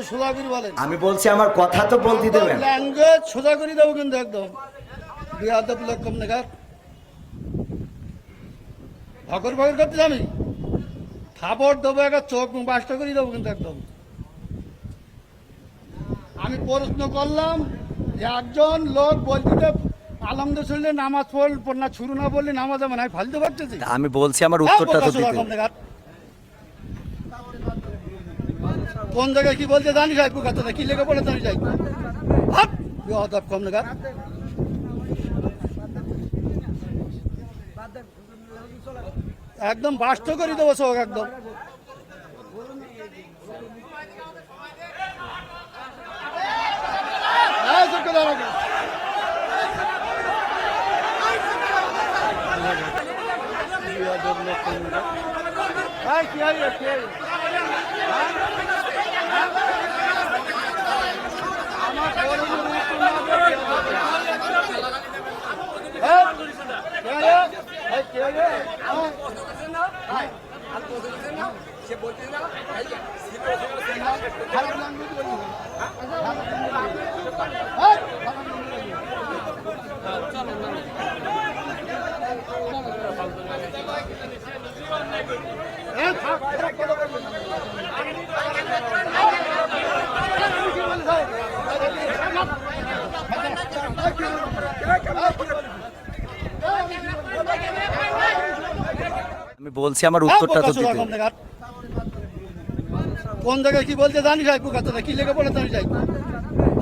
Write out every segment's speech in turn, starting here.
সোজা করে বলেন। আমি বলছি আমার কথা তো বলতে দেবেন। ল্যাঙ্গুয়েজ সোজা করে দেবো কিন্তু একদম বিয়াদব লোক কম নাগাদ ভগর ভগর করতে আমি থাপড় দেবো একটা চোখ বাসটা করে দেবো কিন্তু একদম। আমি প্রশ্ন করলাম যে একজন লোক বলতে আলমদের শরীরে নামাজ পড় না শুরু না বললে নামাজ হবে না ফালতে পারতেছি। আমি বলছি আমার উত্তরটা তো দিতে। কোন জায়গায় কি বলতে জানি যাই কথা কি লেগে পড়ে জানি যাই হাত কম নাগাদ একদম বাস্ত করে দেবো চোখ একদম। আমি বলছি আমার উত্তরটা তো দিতে। কোন জায়গায় কি বলতে জানি যাই কথা কি লেগে পড়ে জানি যাই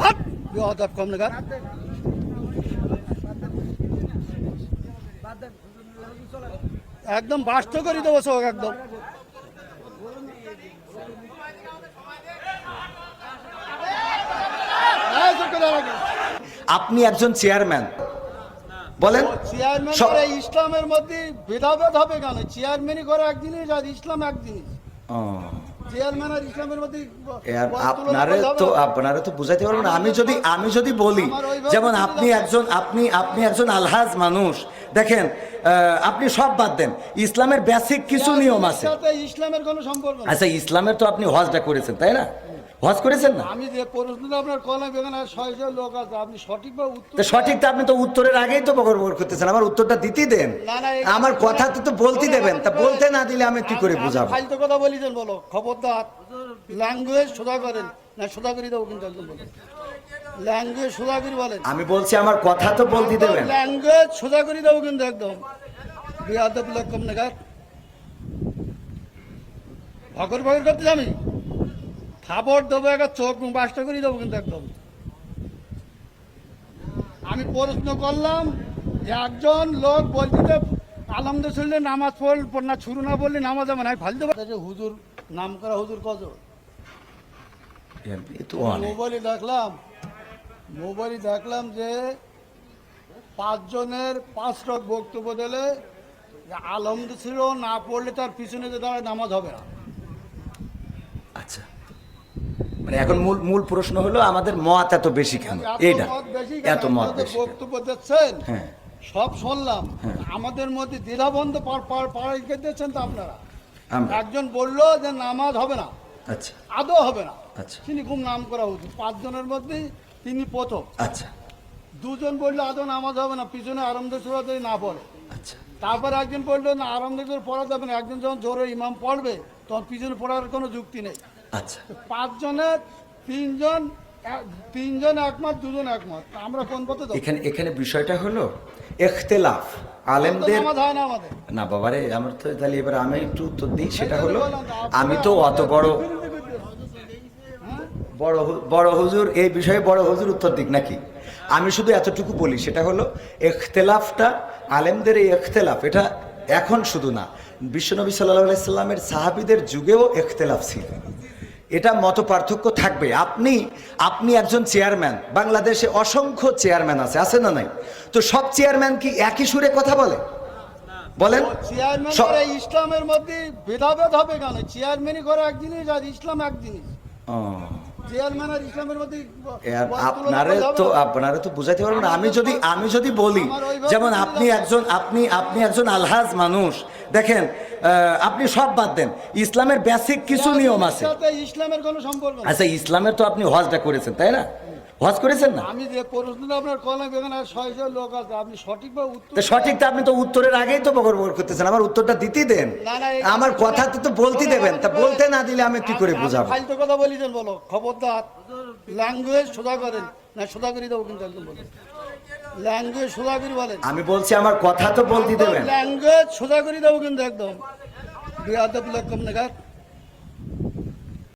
হাত কম নাগাদ একদম বাস্ত করে দেবো চোখ একদম। আপনি একজন চেয়ারম্যান বলেন চেয়ারম্যান করে ইসলামের মধ্যে ভেদাভেদ হবে কেন? চেয়ারম্যানই করে এক জিনিস আর ইসলাম এক জিনিস। চেয়ারম্যান আর ইসলামের মধ্যে আপনারা তো বুঝাইতে পারবেন না। আমি যদি বলি যেমন আপনি একজন আলহাজ মানুষ দেখেন আপনি সব বাদ দেন ইসলামের বেসিক কিছু নিয়ম আছে। ইসলামের কোনো সম্পর্ক না। আচ্ছা ইসলামের তো আপনি হজটা করেছেন তাই না? হজ করেছেন না? আমি যে প্রশ্নটা আপনার কলাম এখানে 600 লোক আছে আপনি সঠিকভাবে উত্তর সঠিকটা আপনি তো উত্তরের আগেই তো বকর করতেছেন। আমার উত্তরটা দিতে দেন। আমার কথা তো বলতে দেবেন। তা বলতে না দিলে আমি কি করে বুঝাবো? ফালতু কথা বলিছেন বলো খবরদার। ল্যাঙ্গুয়েজ সোজা করেন না সোজা করে দেবো কিন্তু একদম বলেন। ল্যাঙ্গুয়েজ সোজা করে বলেন। আমি বলছি আমার কথা তো বলতে দেবেন। ল্যাঙ্গুয়েজ সোজা করে দেবো কিন্তু একদম বিয়াদব লোক কম নাগাদ ভগর ভগর করতে আমি থাপড় দেবো একটা চোখ বাসটা করে দেবো কিন্তু একদম। আমি প্রশ্ন করলাম যে একজন লোক বলতে আলমদের শরীরে নামাজ পড় না শুরু না বললে নামাজ হবে না ফালতে পারছে। হুজুর নাম করা হুজুর কত মোবাইলে দেখলাম যে 5 জনের 5 রক বক্তব্য দিলে আলমদের ছিল না পড়লে তার পিছনে যে দাঁড়ায় নামাজ হবে না। আচ্ছা মানে এখন মূল প্রশ্ন হলো আমাদের মত এত বেশি কেন? এইটা এত মত বেশি বক্তব্য দিচ্ছেন সব শুনলাম আমাদের মধ্যে দ্বিধাবন্ধ পাড়াইতে দিচ্ছেন তো আপনারা। একজন বললো যে নামাজ হবে না, আচ্ছা আদৌ হবে না, আচ্ছা তিনি খুব নাম করা উচিত 5 জনের মধ্যে তিনি প্রথম। আচ্ছা 2 জন বললো আদৌ নামাজ হবে না পিছনে আরামদের সুরা যদি না পড়ে। আচ্ছা তারপরে একজন বললো না আরামদের পড়া যাবে না, একজন যখন জোরে ইমাম পড়বে তখন পিছনে পড়ার কোনো যুক্তি নেই। আচ্ছা 5 জনের 3 জন একমত 2 জন একমত, আমরা কোন পথে যাব? এখানে বিষয়টা হলো ইখতিলাফ আলেমদের না বাবারে। আমার তো তাহলে এবার আমি একটু উত্তর দিই। সেটা হলো আমি তো অত বড় হুজুর এই বিষয়ে বড় হুজুর উত্তর দিক নাকি? আমি শুধু এতটুকু বলি সেটা হলো ইখতিলাফটা আলেমদের এই ইখতিলাফ এটা এখন শুধু না, বিশ্বনবী সাল্লাল্লাহু আলাইহি সাল্লামের সাহাবীদের যুগেও ইখতিলাফ ছিল। এটা মত পার্থক্য থাকবে। আপনি একজন চেয়ারম্যান, বাংলাদেশে অসংখ্য চেয়ারম্যান আছে না নাই? তো সব চেয়ারম্যান কি একই সুরে কথা বলে? বলেন চেয়ারম্যান ইসলামের মধ্যে ভেদাভেদ হবে কেন? চেয়ারম্যানই করে এক জিনিস আর ইসলাম এক জিনিস। চেয়ারম্যান আর ইসলামের মধ্যে আপনারা তো বুঝাইতে পারবেন না। আমি যদি বলি যেমন আপনি একজন আলহাজ মানুষ দেখেন আপনি সব বাদ দেন, ইসলামের বেসিক কিছু নিয়ম আছে। রাজনীতির সাথে ইসলামের কোনো সম্পর্ক নেই। আচ্ছা, ইসলামের তো আপনি হজটা করেছেন তাই না? হজ করেছেন না? আমি যে প্রশ্নটা আপনার করলাম, এখানে 600 লোক আছে, আপনি সঠিকভাবে উত্তর তো সঠিকটা আপনি তো উত্তরের আগেই তো বকর বকর করতেছেন, আমার উত্তরটা দিতেই দেন। না, না, আমার কথা তো বলতে দেবেন, তা বলতে না দিলে আমি কি করে বুঝাবো? ফালতু কথা বলিছেন, বলো খবরদার। ল্যাঙ্গুয়েজ সোজা করেন, না সোজা করে দেবো কিন্তু একদম বলেন। ল্যাঙ্গুয়েজ সোজা করে বলেন। আমি বলছি আমার কথা তো বলতে দেবেন। ল্যাঙ্গুয়েজ সোজা করে দেবো কিন্তু একদম। বিয়াদব লোক কম নাগাদ।